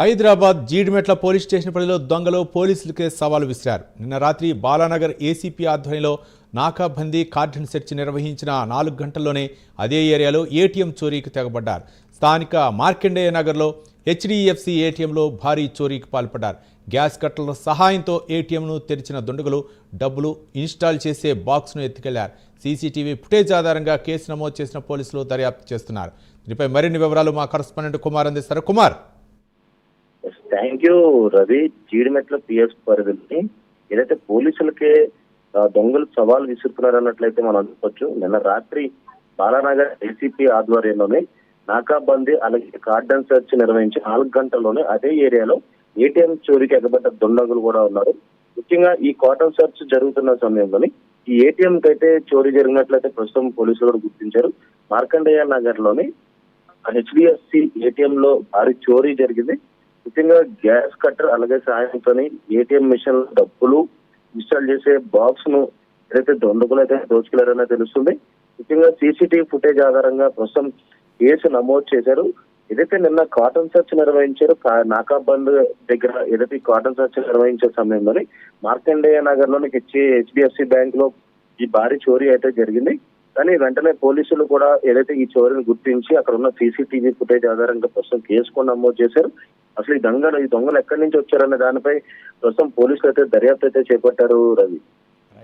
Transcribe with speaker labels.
Speaker 1: Hyderabad Jeedimetla police station పరిధిలో దొంగలు పోలీసులకే సవాలు విసిరారు. నిన్న రాత్రి బాలానగర్ ఏసీపీ ఆధ్వర్యంలో నాకాబందీ కార్డన్ సెర్చ్ నిర్వహించిన 4 గంటల్లోనే అదే ఏరియాలో ఏటీఎం చోరీకి తెగబడ్డారు. స్థానిక మార్కండేయ నగర్లో హెచ్డిఎఫ్సి ఏటీఎంలో భారీ చోరీకి పాల్పడ్డారు. గ్యాస్ కట్టల సహాయంతో ఏటీఎంను తెరిచిన దుండగులు డబ్బులు ఇన్స్టాల్ చేసే బాక్స్ను ఎత్తుకెళ్లారు. సీసీటీవీ ఫుటేజ్ ఆధారంగా కేసు నమోదు చేసిన పోలీసులు దర్యాప్తు చేస్తున్నారు. దీనిపై మరిన్ని వివరాలు మా కరెస్పాండెంట్ కుమార్ అందిస్తారు. Kumar,
Speaker 2: thank you Ravi. Jeedimetla PS పరిధిని ఏదైతే పోలీసులకే దొంగలు సవాల్ విసురుతున్నారు అన్నట్లయితే మనం అనుకోవచ్చు. నిన్న రాత్రి బాలానగర్ ఏసీపీ ఆధ్వర్యంలోనే నాకాబందీ అలాగే కార్డన్ సెర్చ్ నిర్వహించి 4 గంటల్లోనే అదే ఏరియాలో ఏటీఎం చోరీకి ఎగబడ్డ దుండగులు కూడా ఉన్నారు. ముఖ్యంగా ఈ కార్డన్ సెర్చ్ జరుగుతున్న సమయంలోని ఈ ఏటీఎం అయితే చోరీ జరిగినట్లయితే ప్రస్తుతం పోలీసులు కూడా గుర్తించారు. మార్కండేయ నగర్ లోని హెచ్డిఎఫ్సి ఏటీఎం లో భారీ చోరీ జరిగింది. ముఖ్యంగా గ్యాస్ కట్టర్ అలాగే సహాయంతో ఏటీఎం మిషన్ డబ్బులు ఇన్స్టాల్ చేసే బాక్స్ ను ఏదైతే దుండగులు అయితే దోచుకెళ్లారనే తెలుస్తుంది. ముఖ్యంగా సీసీటీవీ ఫుటేజ్ ఆధారంగా ప్రస్తుతం కేసు నమోదు చేశారు. ఏదైతే నిన్న కాటన్ సెర్చ్ నిర్వహించారు నాకాబంద్ దగ్గర ఏదైతే కాటన్ సెర్చ్ నిర్వహించే సమయంలోని మార్కండేయ నగర్ లోని హెచ్డిఎఫ్సి బ్యాంక్ లో ఈ భారీ చోరీ అయితే జరిగింది. కానీ వెంటనే పోలీసులు కూడా ఏదైతే ఈ చోరీని గుర్తించి అక్కడ ఉన్న సీసీటీవీ ఫుటేజ్ ఆధారంగా ప్రస్తుతం కేసు కూడా నమోదు చేశారు. అసలు ఈ దొంగలు ఎక్కడి నుంచి వచ్చారనే దానిపై ప్రస్తుతం పోలీసులు అయితే దర్యాప్తు అయితే చేపట్టారు రవి.